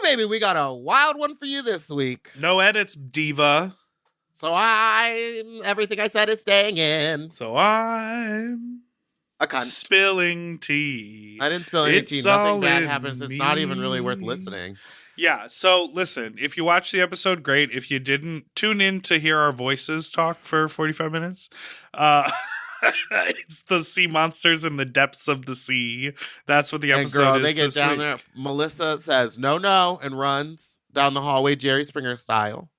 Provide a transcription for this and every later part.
baby, we got a wild one for you this week. No edits, diva. So everything I said is staying in. So I'm a cunt. Spilling tea. I didn't spill any tea. Nothing bad happens. It's not even really worth listening. Yeah, so listen, if you watch the episode, great. If you didn't, tune in to hear our voices talk for 45 minutes. It's the sea monsters in the depths of the sea. That's what the episode girl, is. They get down there. Melissa says no, and runs down the hallway, Jerry Springer style.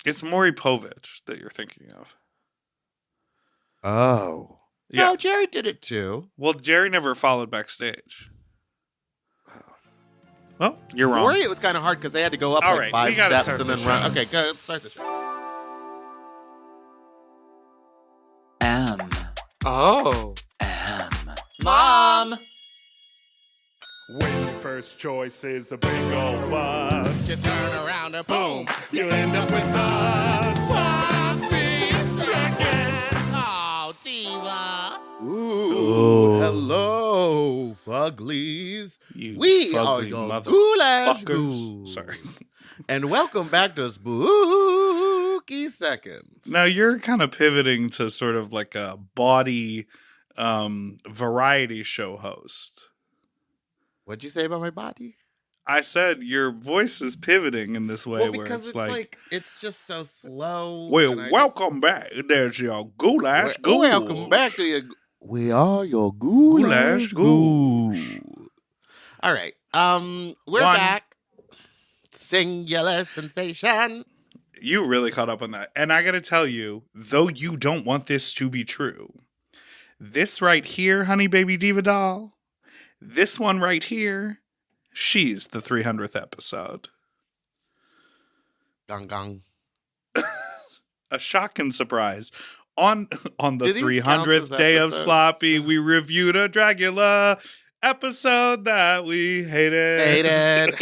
It's Maury Povich that you're thinking of. Oh. Yeah. No, Jerry did it too. Well, Jerry never followed backstage. Well, you're wrong. Maury, it was kind of hard because they had to go up All like right, 5 steps and then run. Okay, go start the show. Oh. Mom! When your first choice is a big old bus, You turn around and boom, you end up with us. sloppy seconds. Oh, diva. Ooh. Hello, fuglies. You We are fugly your goulash ghouls. Sorry. And welcome back to Spooky Seconds. Now you're kind of pivoting to sort of like a bawdy variety show host. What'd you say about my body? I said your voice is pivoting in this way where because it's like it's just so slow. well, welcome back. There's your goulash ghouls. Welcome back to your. We are your goulash ghouls. All right. We're back. Singular sensation. You really caught up on that. And I got to tell you, though you don't want this to be true, this right here, honey baby diva doll, this one right here, she's the 300th episode. Gong gong. A shocking surprise. On the 300th day of episodes? Sloppy, we reviewed a Dragula episode that we hated.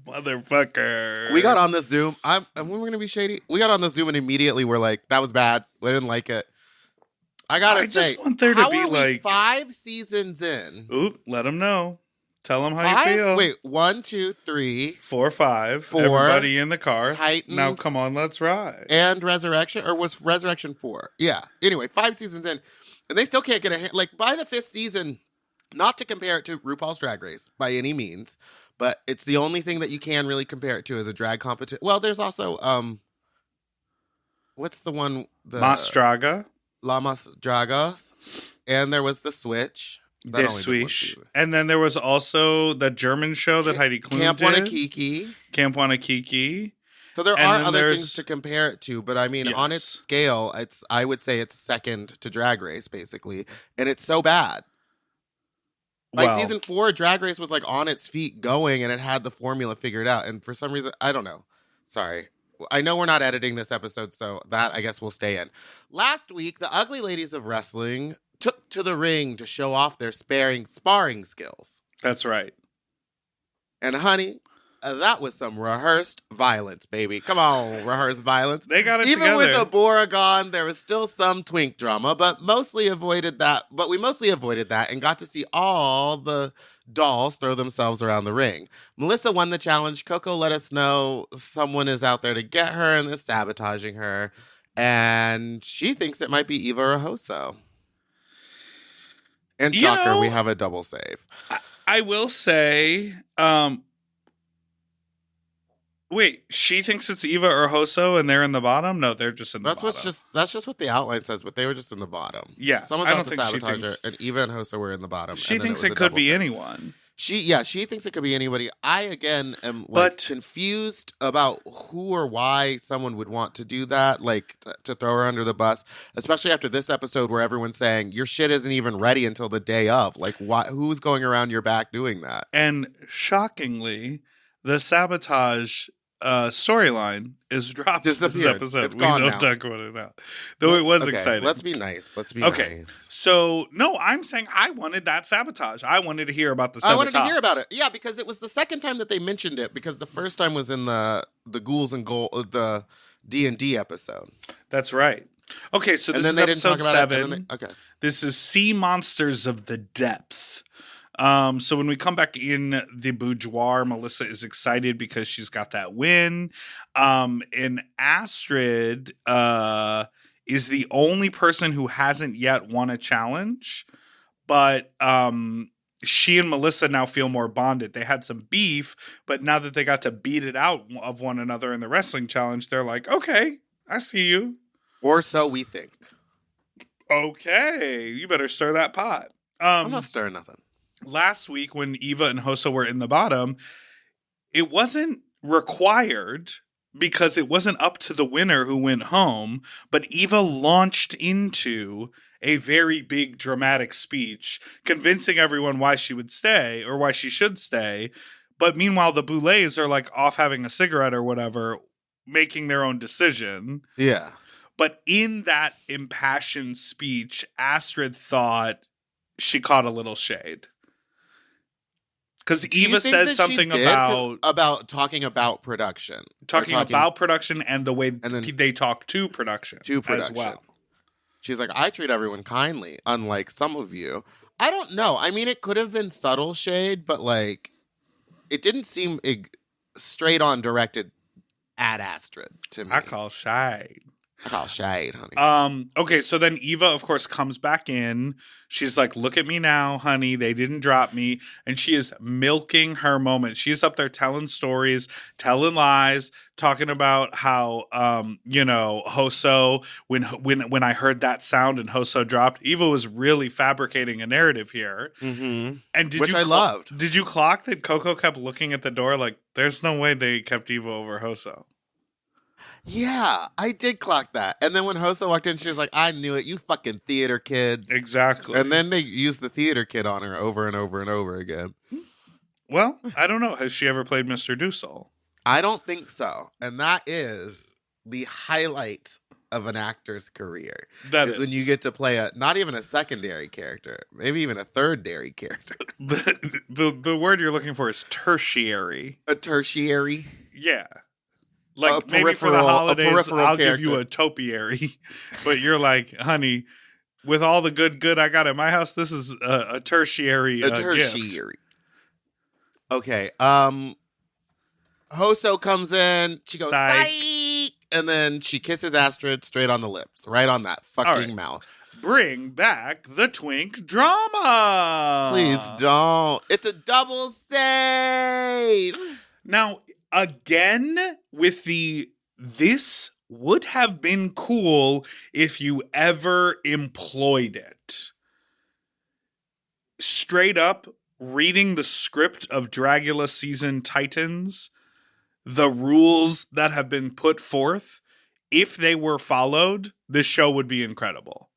Motherfucker. We got on this Zoom. When we're going to be shady, we got on the Zoom and immediately we're like, that was bad. We didn't like it. I gotta say, just want there to how be are we like 5 seasons in? Oop, let them know. Tell them how 5? you feel. Wait, 1, 2, 3. 4, 5. 4. Everybody in the car. Titans. Now come on, let's ride. And Resurrection, or was Resurrection 4? Yeah. Anyway, 5 seasons in, and they still can't get a like by the 5th season. Not to compare it to RuPaul's Drag Race by any means, but it's the only thing that you can really compare it to as a drag competition. Well, there's also what's the one? The Mas Draga. La Mas Draga, and there was the Switch. That This Swish. And then there was also the German show that Heidi Klum Camp did. Wanakiki. Camp Wanakiki. So there And are then other things to compare it to, but I mean, on its Yes. scale, I would say it's second to Drag Race, basically, and it's so bad. By season 4, Drag Race was like on its feet going, and it had the formula figured out. And for some reason, I don't know. Sorry. I know we're not editing this episode, so that I guess will stay in. Last week, the Ugly Ladies of Wrestling took to the ring to show off their sparring skills. That's right. And honey, that was some rehearsed violence, baby. Come on, rehearsed violence. They got it Even together. with the Boragon, there was still some twink drama, but we mostly avoided that and got to see all the dolls throw themselves around the ring. Melissa won the challenge. Coco let us know someone is out there to get her and is sabotaging her. And she thinks it might be Eva Rojoso. And shocker, we have a double save. I will say, wait, she thinks it's Eva or Hoso and they're in the bottom? No, they're just in the bottom. That's just what the outline says, but they were just in the bottom. Yeah. Someone's out to sabotage her, and Eva and Hoso were in the bottom. She thinks it could be anyone. She thinks it could be anybody. I, again, am confused about who or why someone would want to do that, like to throw her under the bus, especially after this episode where everyone's saying, your shit isn't even ready until the day of. Like, who's going around your back doing that? And shockingly, the sabotage storyline is dropped this episode. It's gone we don't now. talk about it now. Though it was exciting. Let's be nice. Okay. So, no, I'm saying I wanted that sabotage. I wanted to hear about the sabotage. I wanted to hear about it. Yeah, because it was the second time that they mentioned it, because the first time was in the Ghouls and the D&D episode. That's right. Okay, so this is episode 7. Okay. This is Sea Monsters of the Depth. So when we come back in the boudoir, Melissa is excited because she's got that win. And Astrid is the only person who hasn't yet won a challenge. But she and Melissa now feel more bonded. They had some beef, but now that they got to beat it out of one another in the wrestling challenge, they're like, okay, I see you. Or so we think. Okay, you better stir that pot. I'm not stirring nothing. Last week when Eva and Hoso were in the bottom, it wasn't required because it wasn't up to the winner who went home, but Eva launched into a very big dramatic speech convincing everyone why she would stay or why she should stay. But meanwhile, the Boulets are like off having a cigarette or whatever, making their own decision. Yeah. But in that impassioned speech, Astrid thought she caught a little shade. Because Eva says something about talking about production. Talking about production and the way then they talk to production as well. She's like, I treat everyone kindly, unlike some of you. I don't know. I mean, it could have been subtle shade, but like, it didn't seem straight on directed at Astrid to me. I call shade. I call shade, honey. Okay, so then Eva, of course, comes back in. She's like, look at me now, honey. They didn't drop me. And she is milking her moment. She's up there telling stories, telling lies, talking about how, Hoso, when I heard that sound and Hoso dropped, Eva was really fabricating a narrative here. Mm-hmm. And Which I loved. Did you clock that Coco kept looking at the door like, there's no way they kept Eva over Hoso? Yeah, I did clock that. And then when Hoso walked in, she was like, I knew it. You fucking theater kids. Exactly. And then they used the theater kid on her over and over and over again. Well, I don't know. Has she ever played Mr. Dusel? I don't think so. And that is the highlight of an actor's career. That is when you get to play not even a secondary character, maybe even a third-dary character. The word you're looking for is tertiary. A tertiary? Yeah. Like, maybe for the holidays, I'll give you a topiary. But you're like, honey, with all the good I got at my house, this is a tertiary gift. Okay. Hoso comes in. She goes, psych! And then she kisses Astrid straight on the lips. Right on that fucking mouth. Bring back the twink drama. Please don't. It's a double save. Now, again, with this would have been cool if you ever employed it. Straight up, reading the script of Dragula season Titans, the rules that have been put forth, if they were followed, this show would be incredible.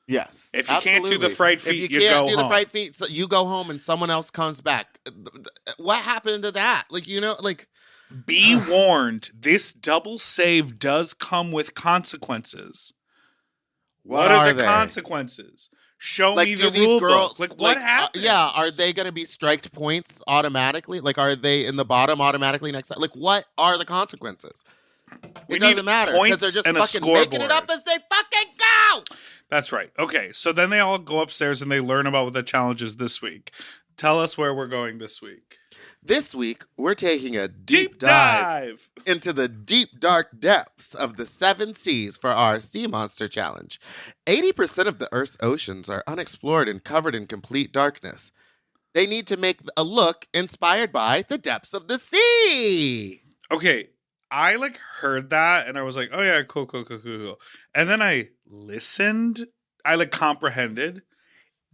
Yes. If you can't do the fright feet, you go home. If you can't do the fright feet, so you go home and someone else comes back. What happened to that? Be warned, this double save does come with consequences. What are the consequences? Show me the rule book. What happens? Are they going to be striked points automatically? Are they in the bottom automatically next time? What are the consequences? It doesn't matter because they're just fucking making it up as they fucking go. That's right. Okay, so then they all go upstairs and they learn about what the challenge is this week. Tell us where we're going this week. This week, we're taking a deep dive into the deep, dark depths of the 7 seas for our Sea Monster Challenge. 80% of the Earth's oceans are unexplored and covered in complete darkness. They need to make a look inspired by the depths of the sea. Okay, I heard that and I was like, oh yeah, cool. And then I listened, I comprehended.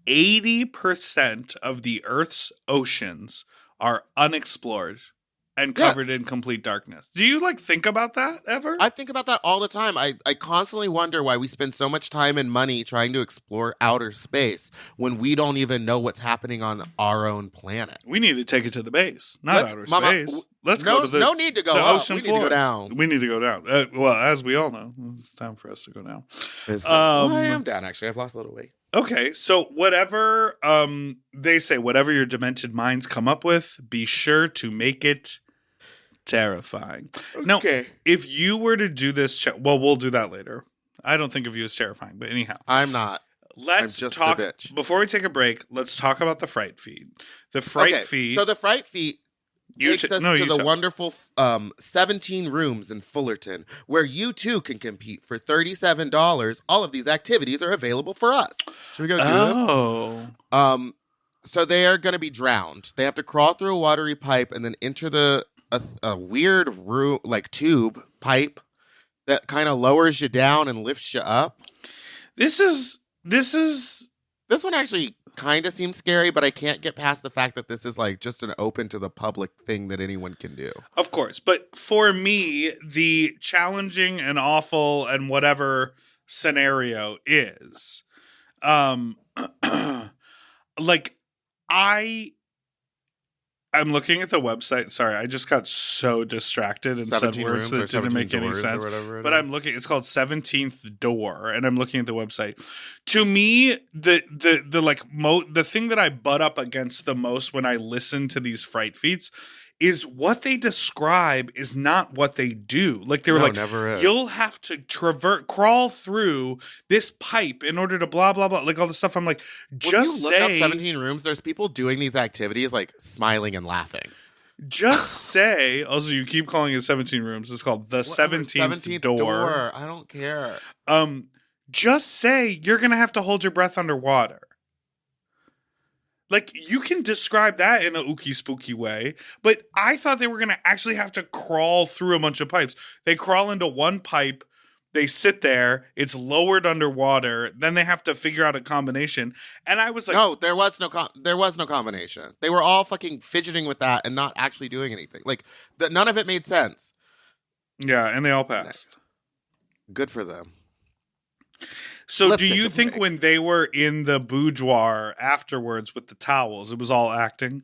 80% of the Earth's oceans are unexplored and covered in complete darkness. Do you think about that ever? I think about that all the time. I constantly wonder why we spend so much time and money trying to explore outer space when we don't even know what's happening on our own planet. We need to take it to the base, not outer space. Let's go to the no need to go the up. Ocean we floor. Need to go down. We need to go down. Well, as we all know, it's time for us to go down. I am down, actually. I've lost a little weight. Okay, so whatever they say, whatever your demented minds come up with, be sure to make it terrifying. Okay. Now, if you were to do this, we'll do that later. I don't think of you as terrifying, but anyhow. I'm not. Let's just talk a bitch. before we take a break. Let's talk about the fright feed. The fright feed. So the fright feed takes us to the wonderful 17 rooms in Fullerton, where you too can compete for $37. All of these activities are available for us. Should we go do them? So they are going to be drowned. They have to crawl through a watery pipe and then enter a weird room, like tube pipe that kind of lowers you down and lifts you up. This one actually kind of seems scary, but I can't get past the fact that this is like just an open to the public thing that anyone can do. Of course. But for me, the challenging and awful and whatever scenario is, like I'm looking at the website. Sorry, I just got so distracted and said words that didn't make any sense. But I'm looking. It's called 17th Door, and I'm looking at the website. To me, the thing that I butt up against the most when I listen to these fright feats is what they describe is not what they do. Like they were you'll have to crawl through this pipe in order to blah blah blah, like all this stuff. I'm like, just if you look up 17 rooms, there's people doing these activities like smiling and laughing. Just say. Also, you keep calling it 17 rooms. It's called the 17th door. I don't care. Just say you're gonna have to hold your breath underwater. Like, you can describe that in a ooky spooky way, but I thought they were going to actually have to crawl through a bunch of pipes. They crawl into one pipe, they sit there, it's lowered underwater, then they have to figure out a combination. And I was like... No, there was no combination. They were all fucking fidgeting with that and not actually doing anything. Like, none of it made sense. Yeah, and they all passed. Good for them. So do you think when they were in the boudoir afterwards with the towels, it was all acting?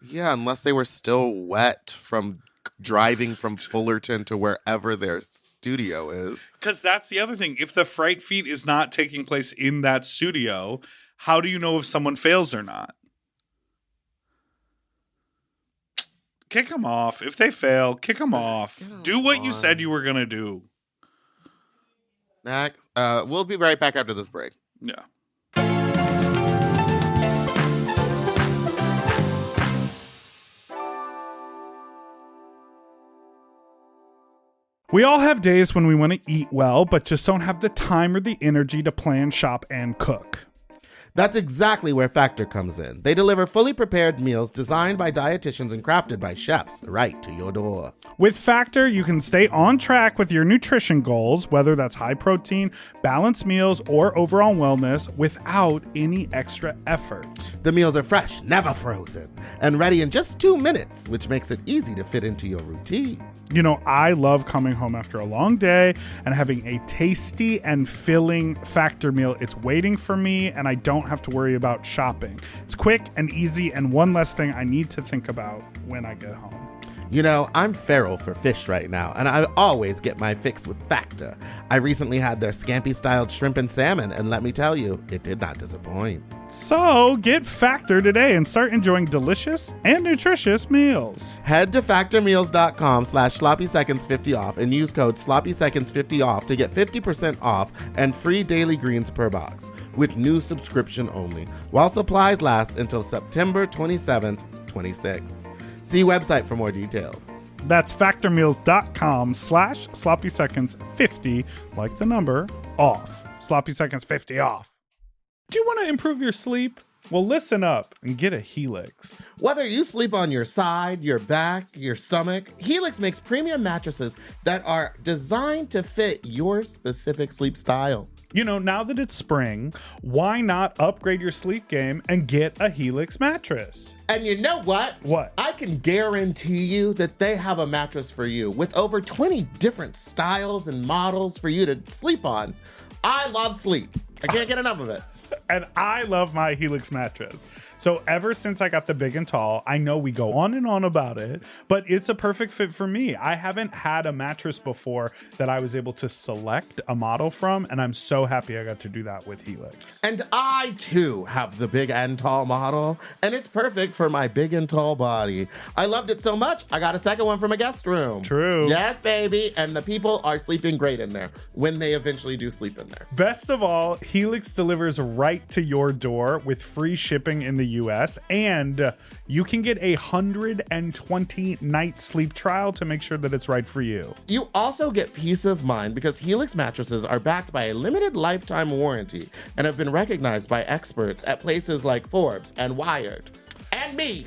Yeah, unless they were still wet from driving from Fullerton to wherever their studio is. Because that's the other thing. If the fright feat is not taking place in that studio, how do you know if someone fails or not? Kick them off. If they fail, kick them off. Do what you said you were going to do. Next, we'll be right back after this break. Yeah. We all have days when we want to eat well, but just don't have the time or the energy to plan, shop, and cook. That's exactly where Factor comes in. They deliver fully prepared meals designed by dietitians and crafted by chefs right to your door. With Factor, you can stay on track with your nutrition goals, whether that's high protein, balanced meals, or overall wellness, without any extra effort. The meals are fresh, never frozen, and ready in just 2 minutes, which makes it easy to fit into your routine. You know, I love coming home after a long day and having a tasty and filling Factor meal. It's waiting for me, and I don't have to worry about shopping. It's quick and easy, and one less thing I need to think about when I get home. You know, I'm feral for fish right now, and I always get my fix with Factor. I recently had their scampi-styled shrimp and salmon, and let me tell you, it did not disappoint. So get Factor today and start enjoying delicious and nutritious meals. Head to factormeals.com/sloppyseconds50 off and use code sloppyseconds50 off to get 50% off and free daily greens per box with new subscription only, while supplies last until September 27th, 26. See website for more details. That's factormeals.com/sloppyseconds50, like the number, off. Sloppy Seconds 50 off. Do you want to improve your sleep? Well, listen up and get a Helix. Whether you sleep on your side, your back, your stomach, Helix makes premium mattresses that are designed to fit your specific sleep style. You know, now that it's spring, why not upgrade your sleep game and get a Helix mattress? And you know what? What? I can guarantee you that they have a mattress for you with over 20 different styles and models for you to sleep on. I love sleep. I can't get enough of it. And I love my Helix mattress. So ever since I got the big and tall, I know we go on and on about it, but it's a perfect fit for me. I haven't had a mattress before that I was able to select a model from, and I'm so happy I got to do that with Helix. And I, too, have the big and tall model, and it's perfect for my big and tall body. I loved it so much, I got a second one from a guest room. True. Yes, baby. And the people are sleeping great in there when they eventually do sleep in there. Best of all, Helix delivers right to your door with free shipping in the US, and you can get a 120-night sleep trial to make sure that it's right for you. You also get peace of mind because Helix mattresses are backed by a limited lifetime warranty and have been recognized by experts at places like Forbes and Wired. And me.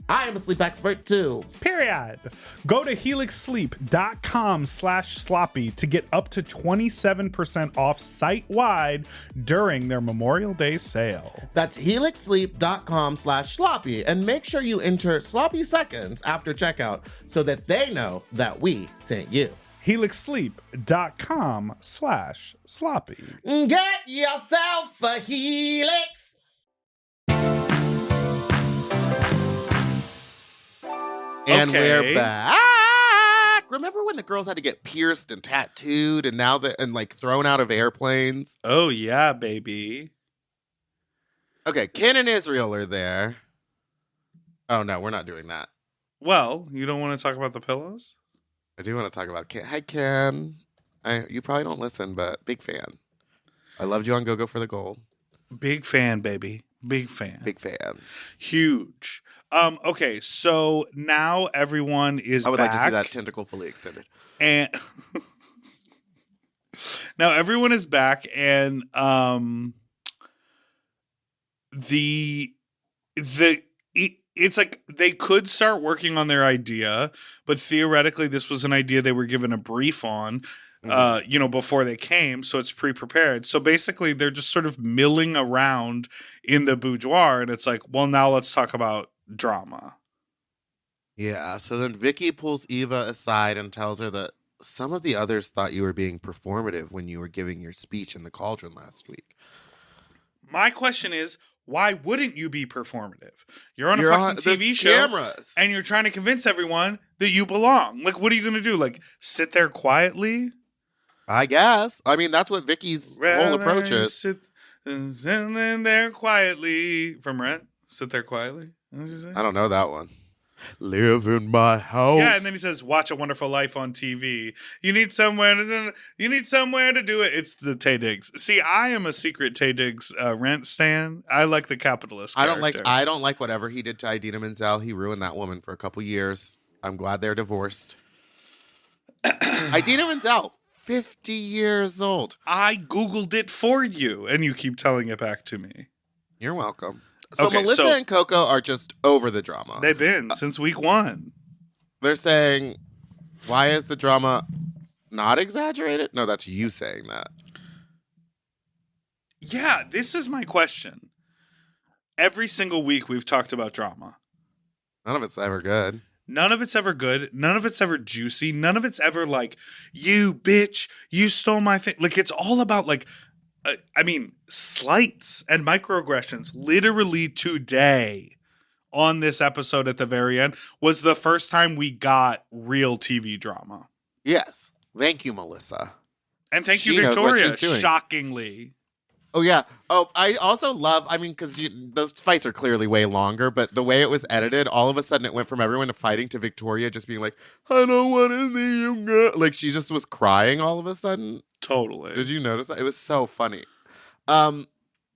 I am a sleep expert too. Period. Go to helixsleep.com/sloppy to get up to 27% off site-wide during their Memorial Day sale. That's helixsleep.com/sloppy and make sure you enter sloppy seconds after checkout so that they know that we sent you. helixsleep.com/sloppy. Get yourself a Helix. And Okay. we're back. Remember when the girls had to get pierced and tattooed and now and like thrown out of airplanes? Oh, yeah, baby. Okay, Ken and Israel are there. Oh no, we're not doing that. Well, you don't want to talk about the pillows? I do want to talk about Ken. Hi, Ken. You probably don't listen, but big fan. I loved you on Go for the Gold. Big fan, baby. Big fan. Big fan. Huge. Okay, so now everyone is I would back. like to see that tentacle fully extended. And now everyone is back, and it's like they could start working on their idea, but theoretically this was an idea they were given a brief on before they came, so it's pre-prepared. So basically they're just sort of milling around in the boudoir, and it's like, well, now let's talk about drama. Yeah, so then Vicky pulls Eva aside and tells her that some of the others thought you were being performative when you were giving your speech in the cauldron last week. My question is, why wouldn't you be performative? You're on a fucking TV show, cameras. and you're trying to convince everyone that you belong. Like, what are you going to do? Like, sit there quietly? I guess. I mean, that's what Vicky's whole approach is. Sit there quietly. From Rent? Sit there quietly? What does he say? I don't know that one. Live in my house. Yeah, and then he says, "Watch A Wonderful Life on TV. You need somewhere to do it." It's the Tay Diggs. See, I am a secret Tay Diggs Rent stan. I like the capitalist character. I don't like whatever he did to Idina Menzel. He ruined that woman for a couple years. I'm glad they're divorced. Idina Menzel, 50 years old. I Googled it for you, and you keep telling it back to me. You're welcome. So Okay, Melissa and Coco are just over the drama. They've been since week 1. They're saying, why is the drama not exaggerated? No, that's you saying that. Yeah, this is my question. Every single week we've talked about drama. None of it's ever good. None of it's ever good. None of it's ever juicy. None of it's ever like, you bitch, you stole my thing. Like, it's all about like, slights and microaggressions. Literally today on this episode at the very end was the first time we got real TV drama. Yes. Thank you, Melissa. And thank She you, knows what Victoria, she's doing. shockingly. Oh, yeah. Oh, I also love, because those fights are clearly way longer, but the way it was edited, all of a sudden it went from everyone fighting to Victoria just being like, I don't want to see you go. Like, she just was crying all of a sudden. Totally. Did you notice that? It was so funny.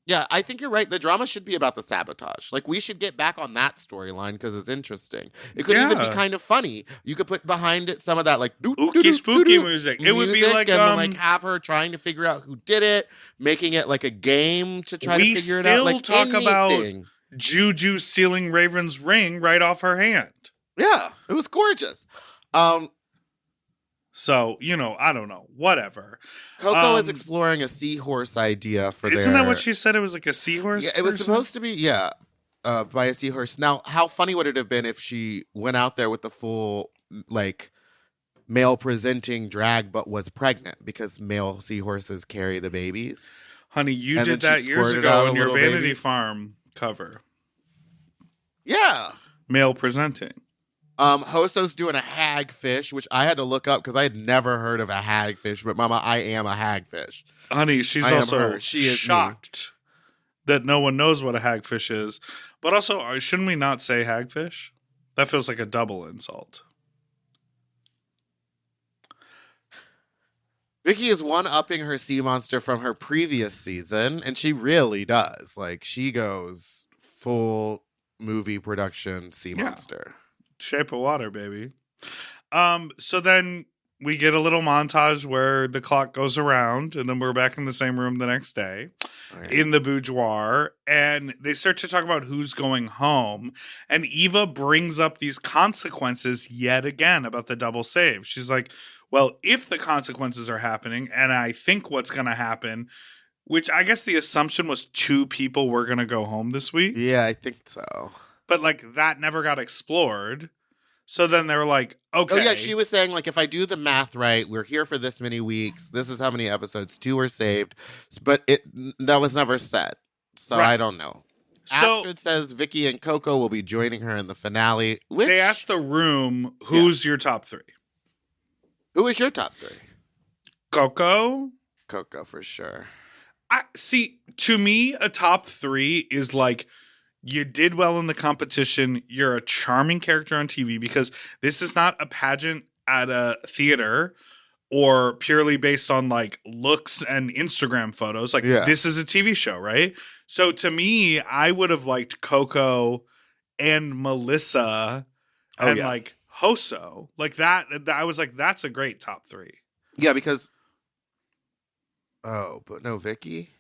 Yeah, I think you're right. The drama should be about the sabotage. Like, we should get back on that storyline because it's interesting. It could even be kind of funny. You could put behind it some of that, like, ooky spooky music. It would be like, and like have her trying to figure out who did it, making it like a game to try to figure it out. Like, we still talk about anything. Juju stealing Raven's ring right off her hand. Yeah, it was gorgeous. So, I don't know. Whatever. Coco is exploring a seahorse idea for Isn't that what she said? It was like a seahorse? Yeah, it was supposed to be, by a seahorse. Now, how funny would it have been if she went out there with the full, like, male-presenting drag but was pregnant because male seahorses carry the babies? Honey, you And did then that she years squirted ago out in a your little Vanity baby. Farm cover. Yeah. Male presenting. Hoso's doing a hagfish, which I had to look up because I had never heard of a hagfish. But Mama, I am a hagfish. Honey, she's I am also her. She is shocked that no one knows what a hagfish is. But also, shouldn't we not say hagfish? That feels like a double insult. Vicky is one-upping her sea monster from her previous season, and she really does. Like, she goes full movie production sea monster. Shape of Water, baby. So then we get a little montage where the clock goes around, and then we're back in the same room the next day in the boudoir, and they start to talk about who's going home, and Eva brings up these consequences yet again about the double save. She's like, well, if the consequences are happening, and I think what's going to happen, which I guess the assumption was 2 people were going to go home this week. Yeah, I think so. But, like, that never got explored. So then they were like, okay. Oh, yeah, she was saying, like, if I do the math right, we're here for this many weeks. This is how many episodes. 2 were saved. But that was never said. So Right. I don't know. So Astrid says Vicky and Coco will be joining her in the finale. they asked the room, who's your top 3? Who is your top 3? Coco? Coco, for sure. See, to me, a top 3 is like, you did well in the competition. You're a charming character on TV, because this is not a pageant at a theater or purely based on like looks and Instagram photos. Like, this is a TV show, right? So to me, I would have liked Coco and Melissa and like Hoso. Like that. I was like, that's a great top 3. Yeah, because... Oh, but no Vicky?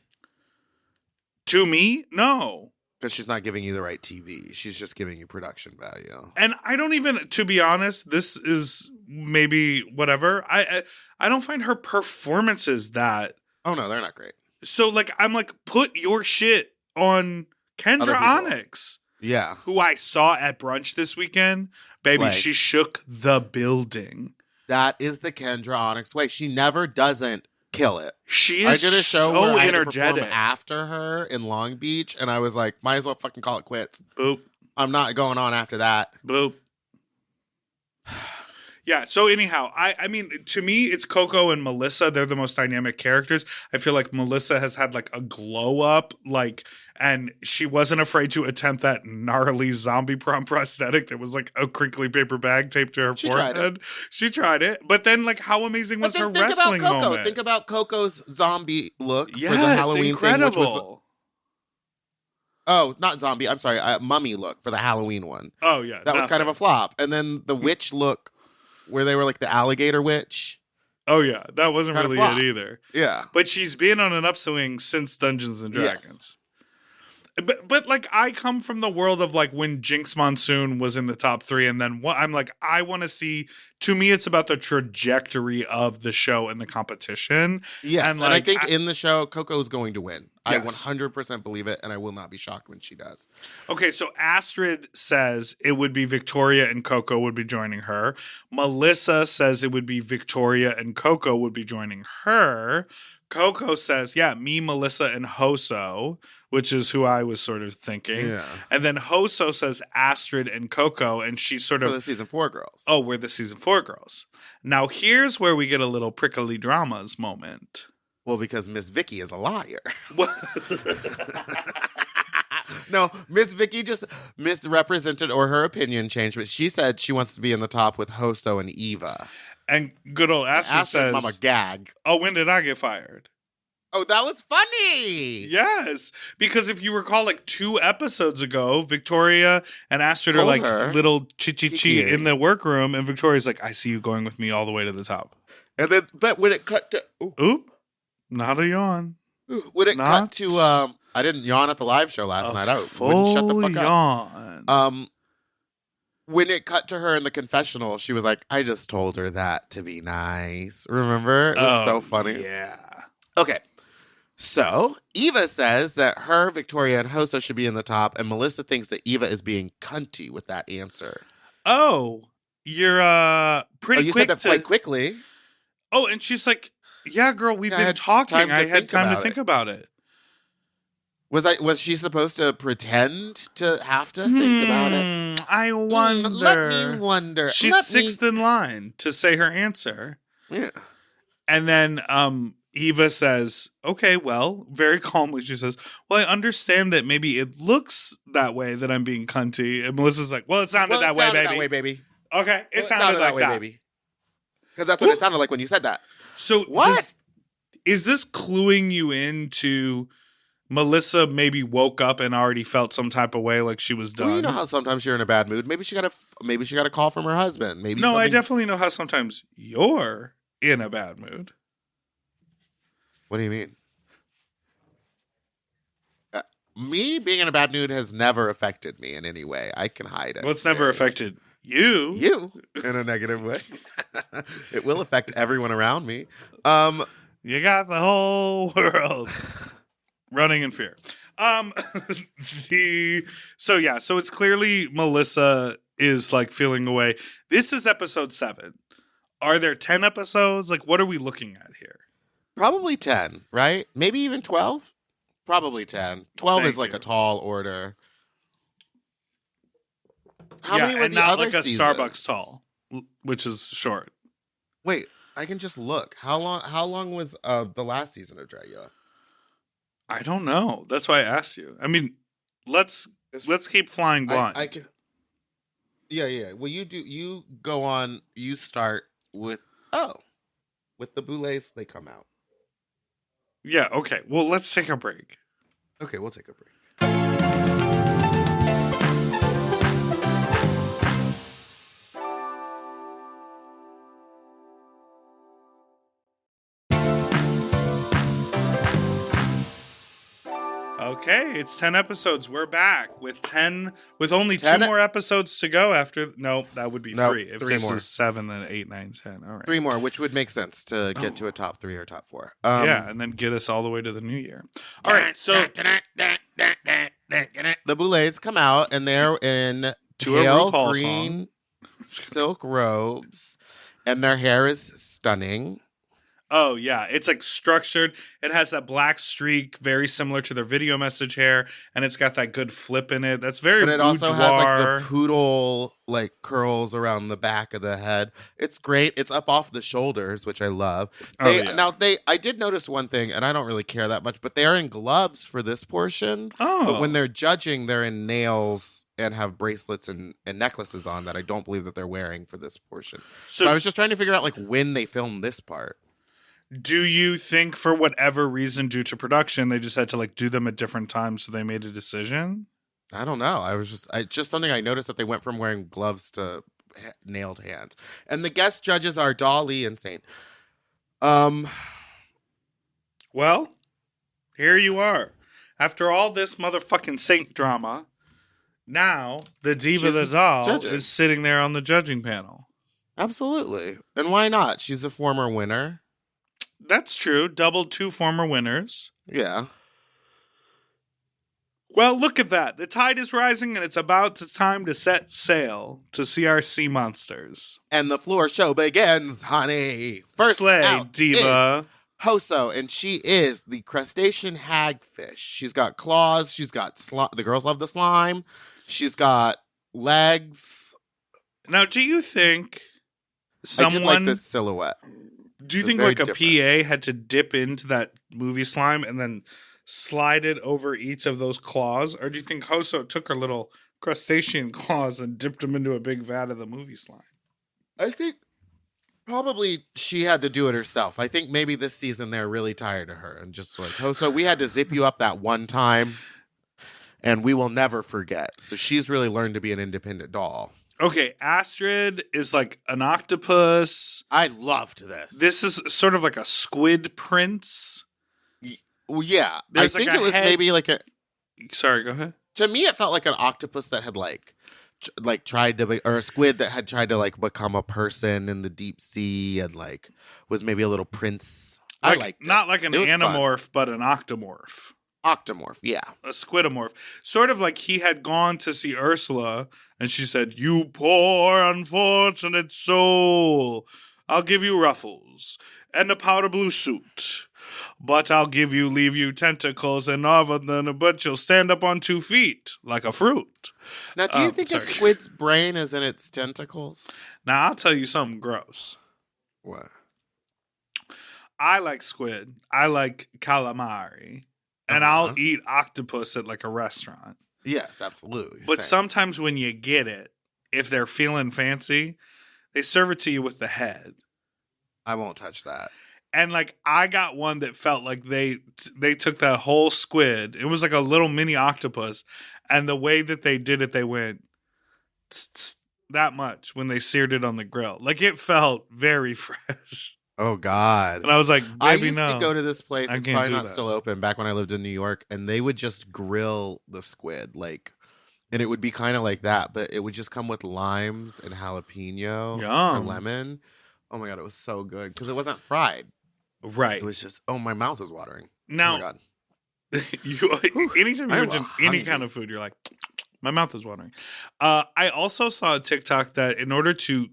To me, no. Because she's not giving you the right TV. She's just giving you production value. And I don't even, to be honest, this is maybe whatever. I don't find her performances that. Oh, no, they're not great. So, like, I'm like, put your shit on Kendra Onyx. Yeah. Who I saw at brunch this weekend. Baby, Like, she shook the building. That is the Kendra Onyx way. She never doesn't kill it. She I is did a show so where I had to energetic. perform after her in Long Beach, and I was like, might as well fucking call it quits. Boop. I'm not going on after that. Boop. Yeah, so anyhow, I mean, to me, it's Coco and Melissa. They're the most dynamic characters. I feel like Melissa has had like a glow up, like, and she wasn't afraid to attempt that gnarly zombie prom prosthetic that was like a crinkly paper bag taped to her forehead. She tried it. But then, like, how amazing was her wrestling about Coco. moment? Think about Coco's zombie look Yes, for the Halloween incredible. thing, which was... Oh, not zombie. I'm sorry. Mummy look for the Halloween one. Oh, yeah. That was kind of a flop. And then the witch look where they were like the alligator witch. Oh, yeah. That wasn't Kind of really flop. it either. Yeah. But she's been on an upswing since Dungeons and Dragons. But like, I come from the world of like when Jinx Monsoon was in the top 3, and then I'm like, I want to see. To me, it's about the trajectory of the show and the competition. Yes, and, I think in the show, Coco's going to win. Yes. I 100% believe it, and I will not be shocked when she does. Okay, so Astrid says it would be Victoria and Coco would be joining her. Melissa says it would be Victoria and Coco would be joining her. Coco says, yeah, me, Melissa, and Hoso, which is who I was sort of thinking. Yeah. And then Hoso says Astrid and Coco, and she sort of... For the season 4 girls. Oh, we're the season 4 girls. Now, here's where we get a little prickly dramas moment. Well, because Miss Vicky is a liar. No, Miss Vicky just misrepresented, or her opinion changed, but she said she wants to be in the top with Hoso and Eva. And good old Astrid says... Mama gag. Oh, when did I get fired? Oh, that was funny. Yes, because if you recall, like 2 episodes ago, Victoria and Astrid are like little chi in the workroom, and Victoria's like, "I see you going with me all the way to the top." And then, but when it cut to, oop, not a yawn. When it cut to, I didn't yawn at the live show last night. I wouldn't shut the fuck yawn. up. When it cut to her in the confessional, she was like, "I just told her that to be nice." Remember? It was so funny. Yeah. Okay. So, Eva says that her, Victoria, and Hoso should be in the top, and Melissa thinks that Eva is being cunty with that answer. Oh, you're pretty you quick said that quite quickly. Oh, and she's like, yeah, girl, we've been talking. I had time to think about it. Was she supposed to pretend to have to think about it? I wonder. Let me wonder. She's sixth in line to say her answer. Yeah. And then Eva says, okay, well, very calmly, she says, well, I understand that maybe it looks that way that I'm being cunty. And Melissa's like, well, it sounded that way, baby. Okay, it sounded like that. Baby. Because that's what it sounded like when you said that. So what? Is this cluing you into Melissa maybe woke up and already felt some type of way, like she was done? Well, you know how sometimes you're in a bad mood. Maybe she got a call from her husband. Maybe I definitely know how sometimes you're in a bad mood. What do you mean? Me being in a bad mood has never affected me in any way. I can hide it. Well, it's never affected you. You in a negative way. It will affect everyone around me. You got the whole world running in fear. So it's clearly Melissa is like feeling away. This is episode 7. Are there 10 episodes? Like, what are we looking at here? Probably 10, right? Maybe even 12? Probably 10. 12 Thank is like you. a tall order. How yeah, many were and the not other like a seasons? Starbucks tall, which is short. Wait, I can just look. How long was the last season of Dragula? I don't know. That's why I asked you. I mean, let's keep flying blind. I can. Yeah. Well, you go on. You start with the Boulets. They come out. Yeah. Okay. Well, let's take a break. Okay, we'll take a break. Okay, it's 10 episodes. We're back with only 2 more episodes to go after. No, that would be 3. If 3 this more. is 7, then 8, 9, 10. All right. 3 more, which would make sense to get to a top 3 or top 4. Yeah, and then get us all the way to the new year. All right, so the Boulets come out and they're in To a pale RuPaul green silk robes, and their hair is stunning. oh yeah, it's like structured. It has that black streak, very similar to their video message hair, and it's got that good flip in it. That's very But it boudoir. also has like the poodle like curls around the back of the head. It's great. It's up off the shoulders, which I love. I did notice one thing, and I don't really care that much, but they're in gloves for this portion. Oh. But when they're judging, they're in nails and have bracelets and necklaces on that I don't believe that they're wearing for this portion. So I was just trying to figure out like when they filmed this part. Do you think for whatever reason due to production they just had to like do them at different times so they made a decision? I don't know. It's just something I noticed that they went from wearing gloves to nailed hands. And the guest judges are Dolly and Saint. Well, here you are. After all this motherfucking Saint drama, now the Diva the doll judging. is sitting there on the judging panel. Absolutely. And why not? She's a former winner. That's true. Doubled 2 former winners. Yeah. Well, look at that. The tide is rising and it's about time to set sail to CRC Monsters. And the floor show begins, honey. First Slay, out Diva. is Hoso, and she is the crustacean hagfish. She's got claws. She's got the girls love the slime. She's got legs. Now, do you think I did like this silhouette. Do you It's think very like a different. PA had to dip into that movie slime and then slide it over each of those claws? Or do you think Hoso took her little crustacean claws and dipped them into a big vat of the movie slime? I think probably she had to do it herself. I think maybe this season they're really tired of her and just like, Hoso, we had to zip you up that one time and we will never forget. So she's really learned to be an independent doll. Okay, Astrid is like an octopus. I loved this. This is sort of like a squid prince. Well, yeah. There's I think like a it was head- maybe like a... Sorry, go ahead. To me, it felt like an octopus that had like tried to be, or a squid that had tried to like become a person in the deep sea and like was maybe a little prince. I liked it. Not like an It was fun. anamorph, but an octomorph. Octomorph, yeah. A squidomorph. Sort of like he had gone to see Ursula and she said, "You poor unfortunate soul, I'll give you ruffles." and a powder blue suit. But I'll leave you tentacles and all of them, but you'll stand up on 2 feet like a fruit. Now, do you think a sorry. squid's brain is in its tentacles? Now, I'll tell you something gross. What? I like squid. I like calamari. And I'll eat octopus at like a restaurant. Yes, absolutely. But Same. sometimes when you get it, if they're feeling fancy, they serve it to you with the head. I won't touch that. And like I got one that felt like they took that whole squid. It was like a little mini octopus, and the way that they did it, they went tss, tss, that much when they seared it on the grill. Like it felt very fresh. Oh God! And I was like, baby, I used no. to go to this place. I It's can't probably do not that. still open. Back when I lived in New York, and they would just grill the squid, like, and it would be kind of like that, but it would just come with limes and jalapeno or Yum. lemon. Oh my God, it was so good because it wasn't fried. Right. It was just, oh, my mouth is watering. Now, oh my God. anytime you I'm mention any hungry. kind of food, you're like, my mouth is watering. I also saw a TikTok that in order to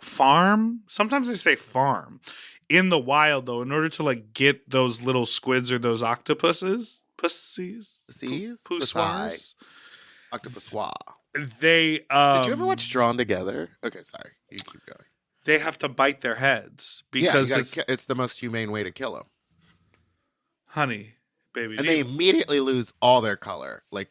farm, sometimes they say farm, in the wild though, in order to like get those little squids or those octopuses, Seas? poussoirs, Octopussoir. they Did you ever watch Drawn Together? Okay, sorry. You keep going. they have to bite their heads Yeah, because it's the most humane way to kill them. honey, baby. And they immediately lose all their color. Like,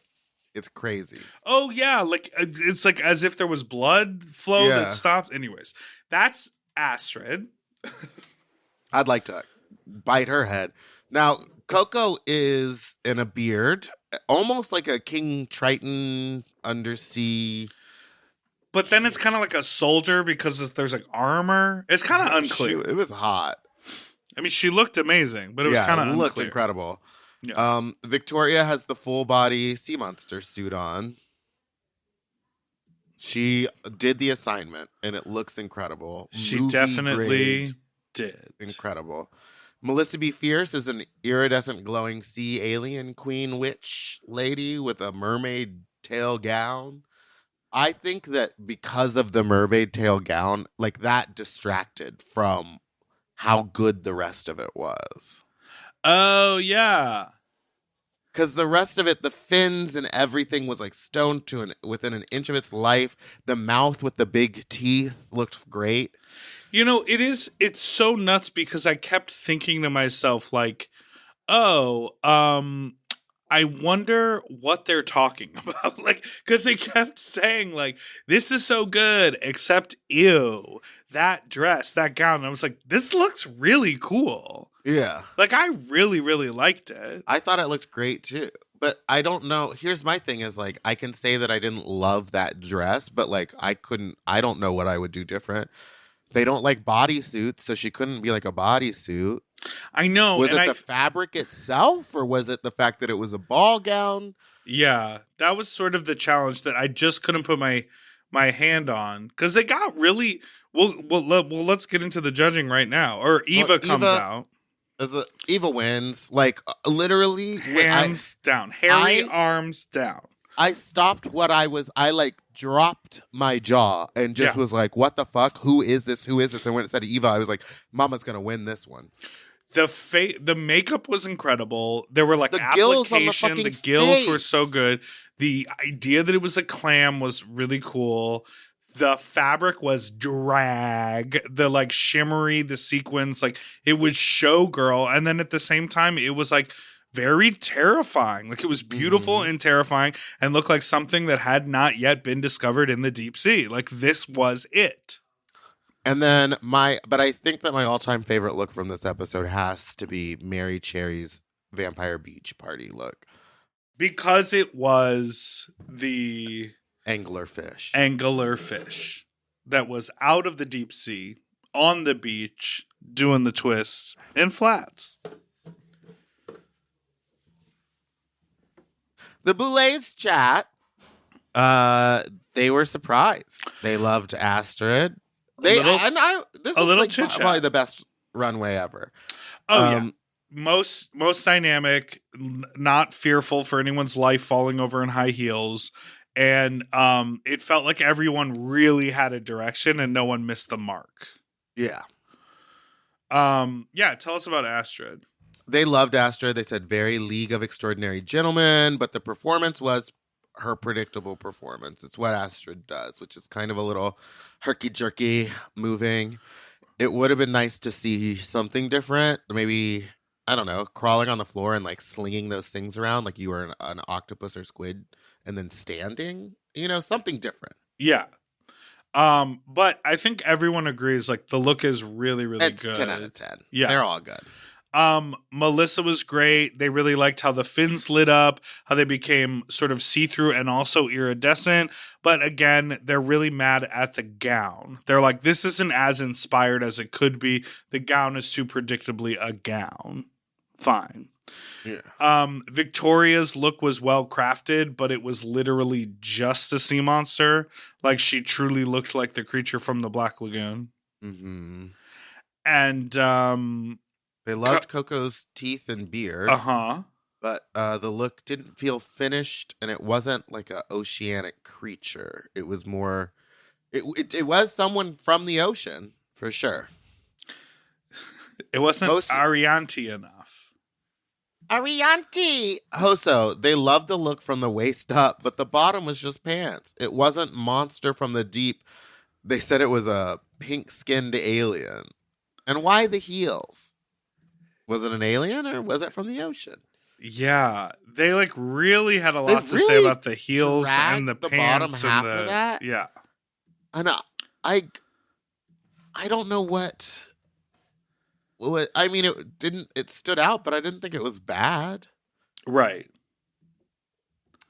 it's crazy. Oh yeah, like it's like as if there was blood flow Yeah. that stops. Anyways, that's Astrid. I'd like to bite her head. Now, Coco is in a beard, almost like a King Triton undersea. But then it's kind of like a soldier because there's like armor. It's kind of unclear. It was hot. I mean, she looked amazing, but it was kind of looked unclear. incredible. Yeah. Victoria has the full body sea monster suit on. She did the assignment, and it looks incredible. She Movie definitely grade, did. incredible. Melissa B. Fierce is an iridescent glowing sea alien queen witch lady with a mermaid tail gown. I think that because of the mermaid tail gown, like that distracted from how good the rest of it was. Oh yeah. Because the rest of it, the fins and everything was like stoned to within an inch of its life. The mouth with the big teeth looked great. You know, it's so nuts because I kept thinking to myself like, oh, I wonder what they're talking about. Like, because they kept saying, like, this is so good, except, ew, that dress, that gown. And I was like, this looks really cool. Yeah. Like, I really, really liked it. I thought it looked great too. But I don't know. Here's my thing is like, I can say that I didn't love that dress, but like, I don't know what I would do different. They don't like bodysuits, so she couldn't be like a bodysuit. I know. Was and it the fabric itself, or was it the fact that it was a ball gown? Yeah, that was sort of the challenge that I just couldn't put my hand on because they got really well. Let's get into the judging right now. Or Eva comes out. Eva wins, like literally hands down, hairy arms down. I stopped what I was. I like dropped my jaw and just was like, "What the fuck? Who is this? Who is this?" And when it said Eva, I was like, "Mama's gonna win this one." The makeup was incredible. There were like the gills on application. the The gills face. were so good. The idea that it was a clam was really cool. The fabric was drag. The like shimmery, the sequins, like it was showgirl. And then at the same time, it was like very terrifying. Like it was beautiful and terrifying and looked like something that had not yet been discovered in the deep sea. Like this was it. And then but I think that my all-time favorite look from this episode has to be Mary Cherry's Vampire Beach Party look. Because it was the anglerfish that was out of the deep sea on the beach doing the twists in flats. The Boulets chat, they were surprised. They loved Astrid. This was like probably the best runway ever. Oh yeah. Most dynamic, not fearful for anyone's life falling over in high heels. And it felt like everyone really had a direction and no one missed the mark. Yeah. Yeah, tell us about Astrid. They loved Astrid. They said very League of Extraordinary Gentlemen, but the performance was her predictable performance. It's what Astrid does, which is kind of a little herky-jerky moving. It would have been nice to see something different. Maybe, I don't know, crawling on the floor and like slinging those things around like you were an octopus or squid and then standing, something different. Yeah. But I think everyone agrees like the look is really, really It's good. 10 out of 10. Yeah. They're all good. Melissa was great. They really liked how the fins lit up, how they became sort of see-through and also iridescent. But again, they're really mad at the gown. They're like, this isn't as inspired as it could be. The gown is too predictably a gown. Fine. Yeah. Victoria's look was well crafted, but it was literally just a sea monster. Like she truly looked like the creature from the Black Lagoon. Mm-hmm. And they loved Coco's teeth and beard. But the look didn't feel finished, and it wasn't like an oceanic creature. It was more. It was someone from the ocean for sure. It wasn't Arianti enough. Arianti! Hoso, they loved the look from the waist up, but the bottom was just pants. It wasn't monster from the deep. They said it was a pink-skinned alien. And why the heels? Was it an alien or was it from the ocean? Yeah, they like really had a lot to say about the heels and the pants bottom half and of that. Yeah, And I don't know what. I mean, it didn't. It stood out, but I didn't think it was bad. Right.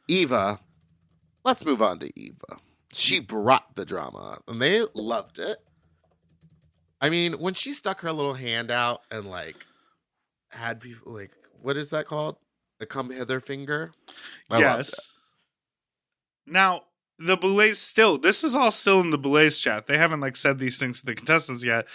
Eva, let's move on to Eva. She brought the drama, and they loved it. I mean, when she stuck her little hand out and like had people like, what is that called? The come hither finger? I loved it. Now, the Boulets this is all still in the Boulets chat. They haven't like said these things to the contestants yet.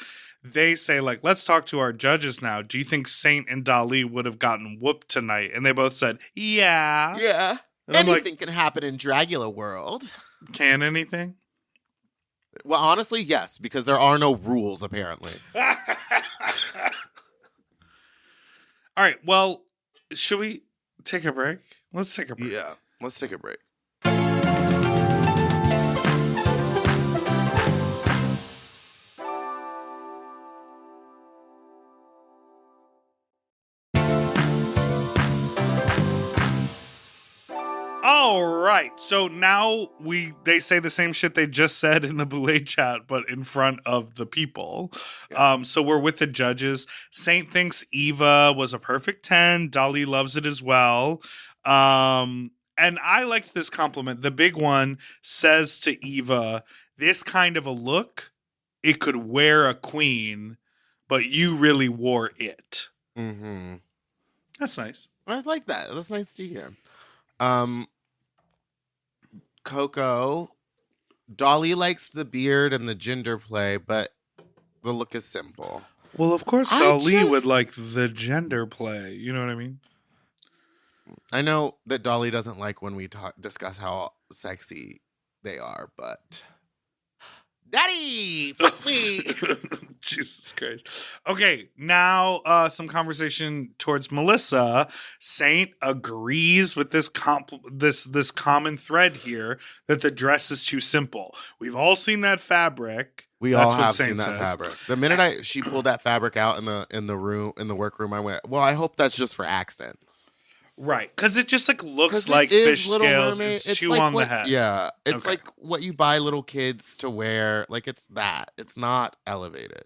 They say like, let's talk to our judges now. Do you think Saint and Dali would have gotten whooped tonight? And they both said, yeah. Yeah. And I'm anything can happen in Dragula world. Can anything? Well, honestly, yes, because there are no rules, apparently. All right, well, should we take a break? Let's take a break. Yeah, let's take a break. All right, so now they say the same shit they just said in the Boulet chat, but in front of the people. Yeah. So we're with the judges. Saint thinks Eva was a perfect 10. Dali loves it as well. And I liked this compliment. The big one says to Eva, this kind of a look, it could wear a queen, but you really wore it. Mm-hmm. That's nice. I like that. That's nice to hear. Coco, Dolly likes the beard and the gender play, but the look is simple. Well, of course, Dali would like the gender play. You know what I mean? I know that Dolly doesn't like when we discuss how sexy they are, but Daddy, fuck me. Jesus Christ. Okay, now some conversation towards Melissa. Saint agrees with this this common thread here that the dress is too simple. We've all seen that fabric. We all have seen that fabric. The minute she pulled that fabric out in the workroom, I went, well, I hope that's just for accents. Right, because it just like looks like fish scales. It's too like on the head. Yeah, it's like what you buy little kids to wear. Like it's that. It's not elevated.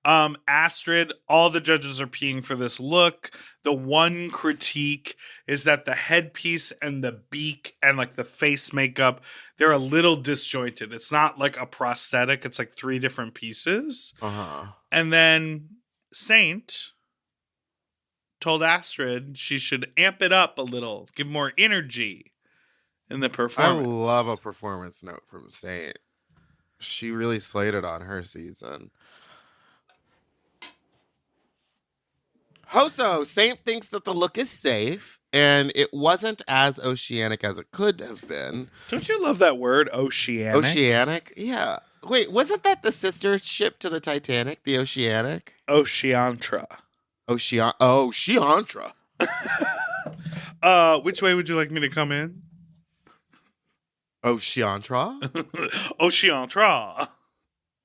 Astrid, all the judges are peeing for this look. The one critique is that the headpiece and the beak and like the face makeup, they're a little disjointed. It's not like a prosthetic. It's like 3 different pieces. And then Saint told Astrid she should amp it up a little, give more energy in the performance. I love a performance note from Saint. She really slayed it on her season. Hoso, Saint thinks that the look is safe, and it wasn't as oceanic as it could have been. Don't you love that word, oceanic? Oceanic? Yeah. Wait, wasn't that the sister ship to the Titanic, the Oceanic? Oceantra. Oceantra. Which way would you like me to come in? Oceantra? Oceantra.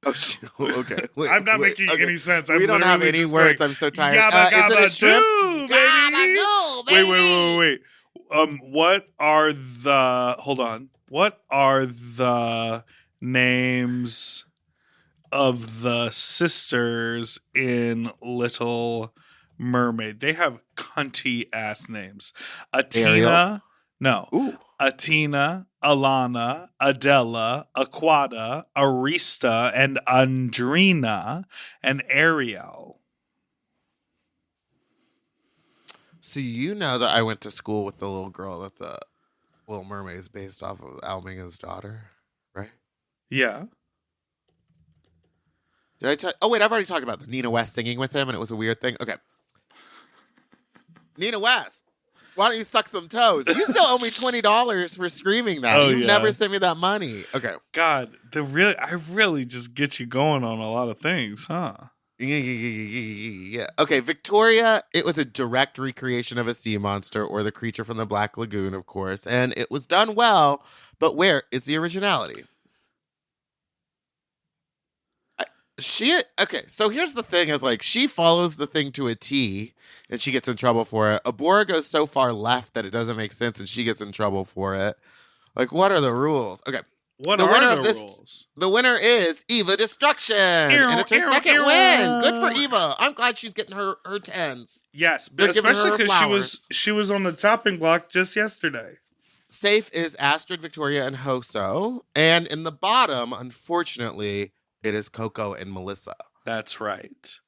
Okay. Wait, I'm not making okay. any sense. We don't have any words. I'm so tired. Yabba Is it a gabba shrimp? doo, baby. Wait. What are the... Hold on. What are the names of the sisters in Little Mermaid? They have cunty ass names. Atina. Ariel? No. Ooh. Atina, Alana, Adela, Aquata, Arista, and Andrina, and Ariel. So you know that I went to school with the little girl that the Little Mermaid is based off of, Alminga's daughter, right? Yeah. Did I tell? Oh wait, I've already talked about the Nina West singing with him, and it was a weird thing. Okay, Nina West, why don't you suck some toes? You still owe me $20 for screaming that. Oh, You yeah. never sent me that money. Okay. God, I really just get you going on a lot of things, huh? Yeah. Okay, Victoria, it was a direct recreation of a sea monster or the creature from the Black Lagoon, of course, and it was done well, but where is the originality? Okay, so here's the thing is like she follows the thing to a T and she gets in trouble for it. Abora goes so far left that it doesn't make sense and she gets in trouble for it. Like, what are the rules? Okay. What The winner are of the this- rules? The winner is Eva Destruction. And it's her second win. Good for Eva. I'm glad she's getting her tens. Yes, They're giving especially her because flowers. she was on the chopping block just yesterday. Safe is Astrid, Victoria, and Hoso. And in the bottom, unfortunately, it is Coco and Melissa. That's right.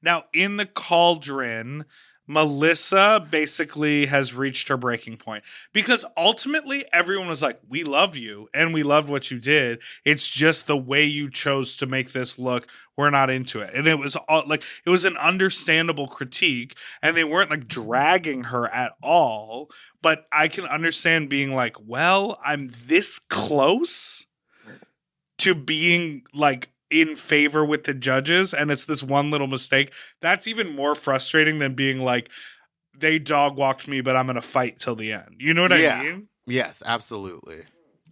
Now, in the cauldron, Melissa basically has reached her breaking point because ultimately everyone was like, we love you and we love what you did. It's just the way you chose to make this look. We're not into it. And it was all, like, it was an understandable critique and they weren't like dragging her at all. But I can understand being like, well, I'm this close to being like in favor with the judges and it's this one little mistake. That's even more frustrating than being like, they dog walked me, but I'm going to fight till the end. You know what I mean? Yes, absolutely.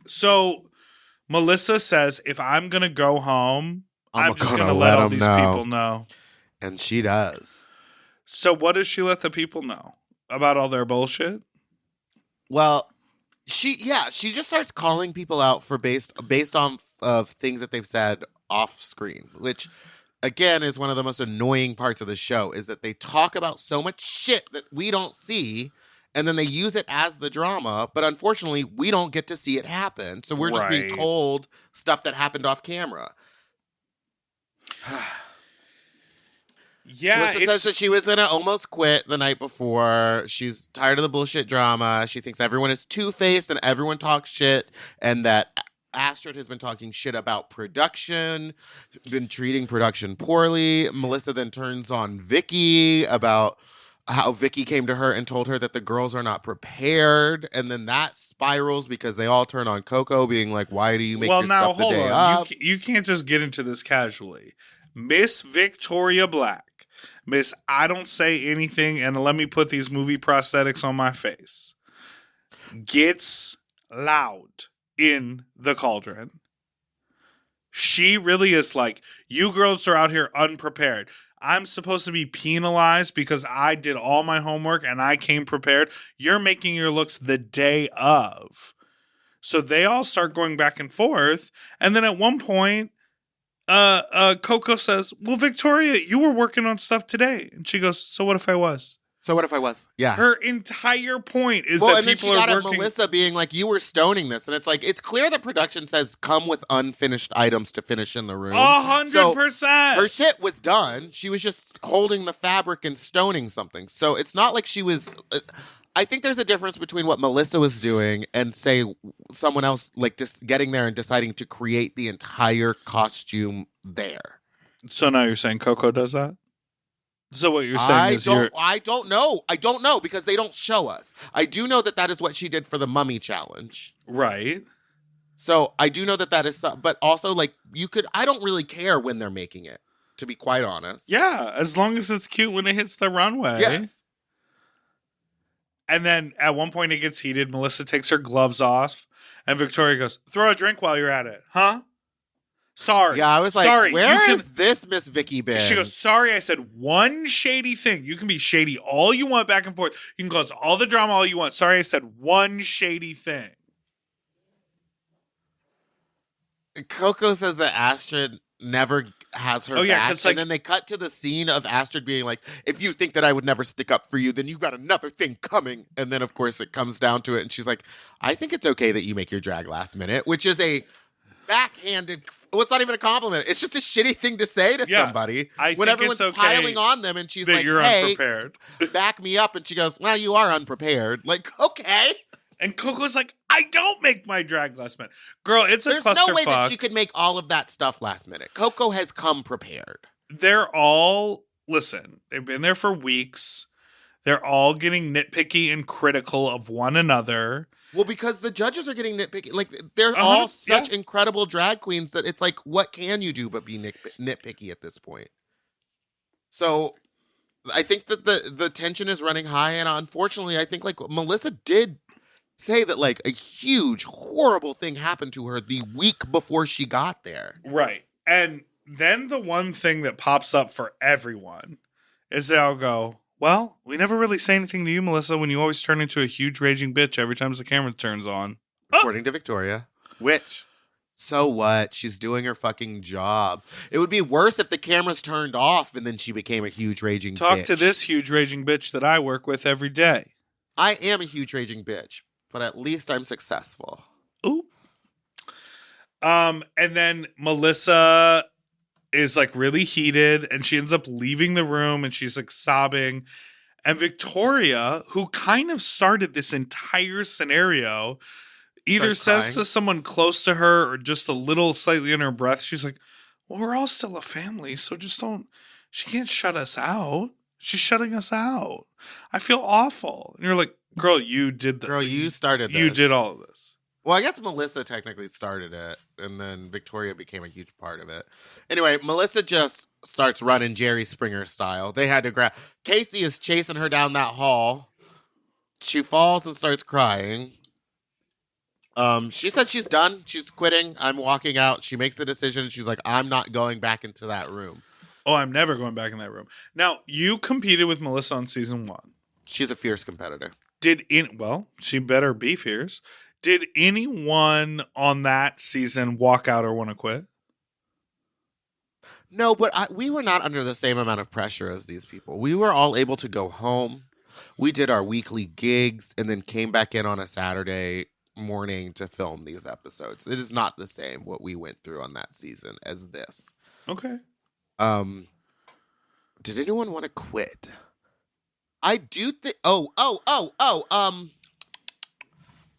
So Melissa says, if I'm going to go home, I'm just gonna going to let all 'em these know. people know. And she does. So what does she let the people know about all their bullshit? Well, she just starts calling people out for based on of things that they've said off screen, which again is one of the most annoying parts of the show is that they talk about so much shit that we don't see and then they use it as the drama, but unfortunately we don't get to see it happen. So we're just being Right. told stuff that happened off camera. Yeah, Melissa says that she was gonna almost quit the night before. She's tired of the bullshit drama. She thinks everyone is two-faced and everyone talks shit, and that Astrid has been talking shit about production, been treating production poorly. Melissa then turns on Vicky about how Vicky came to her and told her that the girls are not prepared, and then that spirals because they all turn on Coco, being like, "Why do you make your stuff the day up?" You can't just get into this casually. Miss Victoria Black, Miss I don't say anything and let me put these movie prosthetics on my face, gets loud in the cauldron. She really is like, you girls are out here unprepared. I'm supposed to be penalized because I did all my homework and I came prepared. You're making your looks the day of. So they all start going back and forth. And then at one point, Coco says, well, Victoria, you were working on stuff today. And she goes, so what if I was? So what if I was? Yeah. Her entire point is Well, that and then people she got are at working. Melissa being like, "You were stoning this," and it's like it's clear that production says come with unfinished items to finish in the room. 100%. Her shit was done. She was just holding the fabric and stoning something. So it's not like she was. I think there's a difference between what Melissa was doing and say someone else like just getting there and deciding to create the entire costume there. So now you're saying Coco does that? So what you're saying is I don't know because they don't show us. I do know that that is what she did for the mummy challenge. right. So I do know that that is, but also like I don't really care when they're making it. to be quite honest. Yeah, as long as it's cute when it hits the runway. Yes. And then at one point it gets heated. Melissa takes her gloves off, and Victoria goes, "Throw a drink while you're at it, huh?" Sorry. Yeah, I was like, sorry, where is this Miss Vicky been? She goes, "Sorry, I said one shady thing. You can be shady all you want back and forth. You can cause all the drama all you want. Sorry, I said one shady thing." Coco says that Astrid never has her back, like, and then they cut to the scene of Astrid being like, if you think that I would never stick up for you, then you've got another thing coming. And then, of course, it comes down to it, and she's like, I think it's okay that you make your drag last minute, which is a backhanded, well, it's not even a compliment. It's just a shitty thing to say to somebody when everyone's piling on them, and she's like, you're hey, unprepared. back me up. And she goes, well, you are unprepared. Like, okay. And Coco's like, I don't make my drag last minute. Girl, it's a clusterfuck. There's no way that she could make all of that stuff last minute. Coco has come prepared. They're all, listen, they've been there for weeks. They're all getting nitpicky and critical of one another. Well, because the judges are getting nitpicky. Like, they're all such incredible drag queens that it's like, what can you do but be nitpicky at this point? So I think that the tension is running high. And unfortunately, I think like Melissa did say that like a huge, horrible thing happened to her the week before she got there. Right. And then the one thing that pops up for everyone is they'll go, well, we never really say anything to you, Melissa, when you always turn into a huge raging bitch every time the camera turns on. According to Victoria. Which, so what? She's doing her fucking job. It would be worse if the cameras turned off and then she became a huge raging bitch. Talk to this huge raging bitch that I work with every day. I am a huge raging bitch, but at least I'm successful. Ooh. And then Melissa is like really heated and she ends up leaving the room and she's like sobbing. And Victoria, who kind of started this entire scenario, either says to someone close to her or just a little slightly in her breath, she's like, well, we're all still a family, so just don't, she can't shut us out. She's shutting us out. I feel awful. And you're like, girl, you did Girl, you started this. You did all of this. Well, I guess Melissa technically started it, and then Victoria became a huge part of it. Anyway, Melissa just starts running Jerry Springer style. They had to grab... Casey is chasing her down that hall. She falls and starts crying. She said she's done. She's quitting. I'm walking out. She makes the decision. She's like, I'm not going back into that room. Oh, I'm never going back in that room. Now, you competed with Melissa on season 1. She's a fierce competitor. Well, she better be fierce. Did anyone on that season walk out or want to quit? No, but we were not under the same amount of pressure as these people. We were all able to go home. We did our weekly gigs and then came back in on a Saturday morning to film these episodes. It is not the same what we went through on that season as this. Okay. Did anyone want to quit? I do think...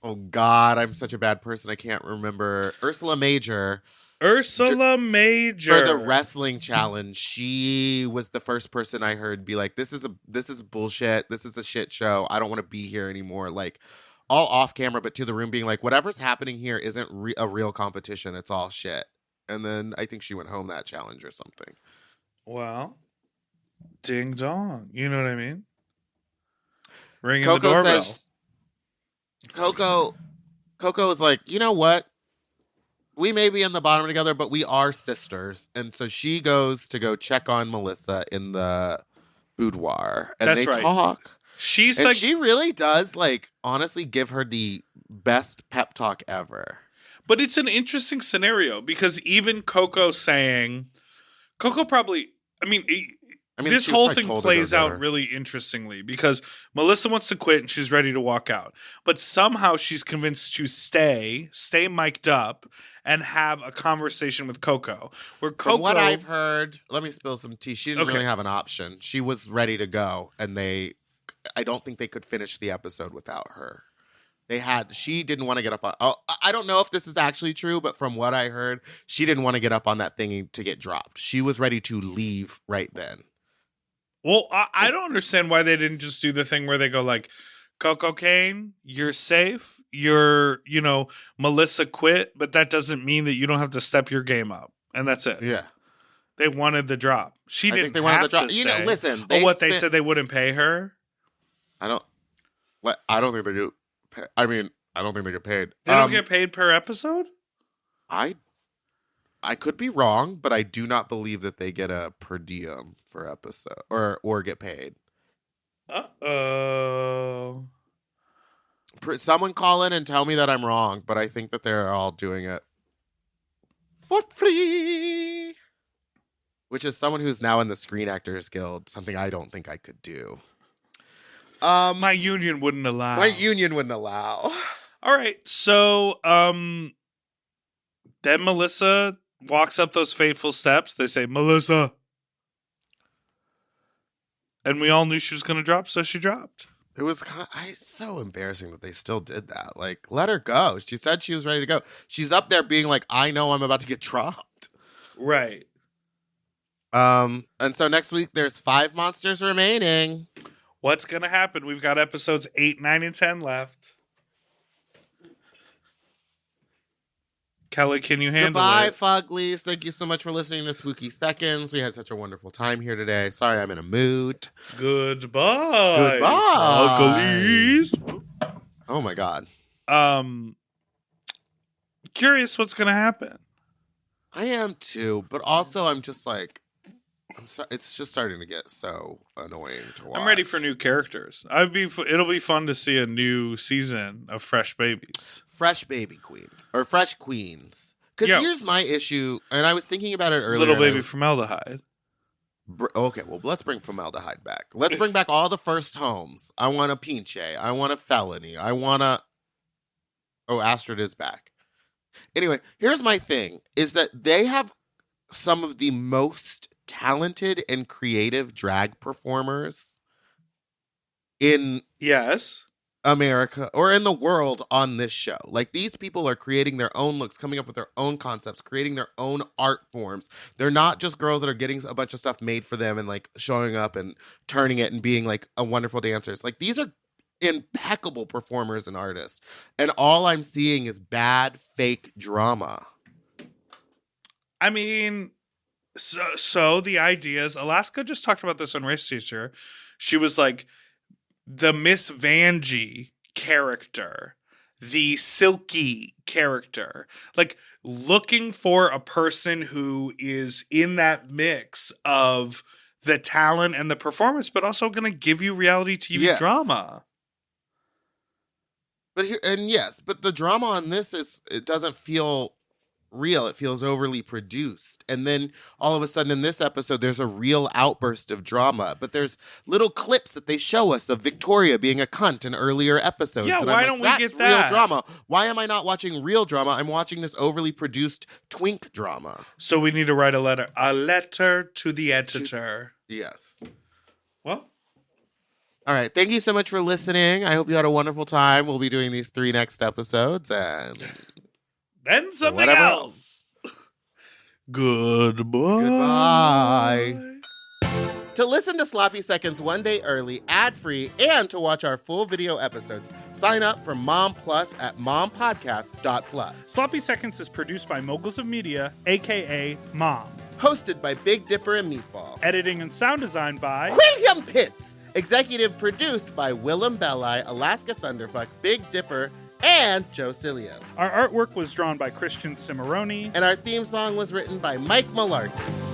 Oh, God, I'm such a bad person. I can't remember. Ursula Major. For the wrestling challenge, she was the first person I heard be like, this is bullshit. This is a shit show. I don't want to be here anymore. Like, all off camera, but to the room being like, whatever's happening here isn't a real competition. It's all shit. And then I think she went home that challenge or something. Well, ding dong. You know what I mean? Ringing Coco the doorbell. Says, Coco is like, you know what? We may be in the bottom together, but we are sisters. And so she goes to go check on Melissa in the boudoir. And they talk. She really does, like, honestly give her the best pep talk ever. But it's an interesting scenario because even Coco probably, this whole thing plays out really interestingly because Melissa wants to quit and she's ready to walk out. But somehow she's convinced to stay mic'd up and have a conversation with Coco. From what I've heard, let me spill some tea. She didn't really have an option. She was ready to go and I don't think they could finish the episode without her. She didn't want to get up on, I don't know if this is actually true, but from what I heard, she didn't want to get up on that thing to get dropped. She was ready to leave right then. Well, I don't understand why they didn't just do the thing where they go like, Coco Kane, you're safe. Melissa quit, but that doesn't mean that you don't have to step your game up. And that's it. Yeah. They wanted the drop. She I didn't think they wanted have the drop. to You know, say. listen. They said they wouldn't pay her? I don't think they get. I mean, I don't think they get paid. They don't get paid per episode? I could be wrong, but I do not believe that they get a per diem for episode or get paid. Uh-oh. Someone call in and tell me that I'm wrong, but I think that they're all doing it for free. Which is someone who's now in the Screen Actors Guild, something I don't think I could do. My union wouldn't allow. My union wouldn't allow. All right, so then Melissa walks up those fateful steps. They say, Melissa. And we all knew she was going to drop, so she dropped. It was so embarrassing that they still did that. Like, let her go. She said she was ready to go. She's up there being like, I know I'm about to get dropped. Right. And so next week there's 5 monsters remaining. What's going to happen? We've got episodes 8, 9, and 10 left. Kelly, can you handle Goodbye, it? Fuglies. Thank you so much for listening to Spooky Seconds. We had such a wonderful time here today. Sorry I'm in a mood. Goodbye. Goodbye. Fuglies. Oh my God. Curious what's going to happen. I am too, but also I'm just like, it's just starting to get so annoying to watch. I'm ready for new characters. It'll be fun to see a new season of Fresh Babies. Fresh baby queens or fresh queens. Because here's my issue, and I was thinking about it earlier. Little baby formaldehyde. Okay, well, let's bring formaldehyde back. Let's bring back all the first homes. I want a pinche. I want a felony. I want a... Oh, Astrid is back. Anyway, here's my thing, is that they have some of the most talented and creative drag performers in America or in the world on this show. Like, these people are creating their own looks, coming up with their own concepts, creating their own art forms. They're not just girls that are getting a bunch of stuff made for them and like showing up and turning it and being like a wonderful dancers. Like, these are impeccable performers and artists, and all I'm seeing is bad fake drama. I mean, so the idea is, Alaska just talked about this on Race Teacher. She was like, the Miss Vanjie character, the Silky character, like looking for a person who is in that mix of the talent and the performance, but also going to give you reality TV drama. But the drama on this it doesn't feel real. It feels overly produced. And then all of a sudden in this episode, there's a real outburst of drama. But there's little clips that they show us of Victoria being a cunt in earlier episodes. Yeah, and why don't we get that? Real drama. Why am I not watching real drama? I'm watching this overly produced twink drama. So we need to write a letter. A letter to the editor. Yes. Well. All right. Thank you so much for listening. I hope you had a wonderful time. We'll be doing these 3 next episodes and then something whatever else. Goodbye. To listen to Sloppy Seconds one day early, ad-free, and to watch our full video episodes, sign up for Mom Plus at mompodcast.plus. Sloppy Seconds is produced by Moguls of Media, a.k.a. Mom. Hosted by Big Dipper and Meatball. Editing and sound design by William Pitts. Executive produced by Willem Belli, Alaska Thunderfuck, Big Dipper, and Joe Cilio. Our artwork was drawn by Christian Cimarroni. And our theme song was written by Mike Malarkey.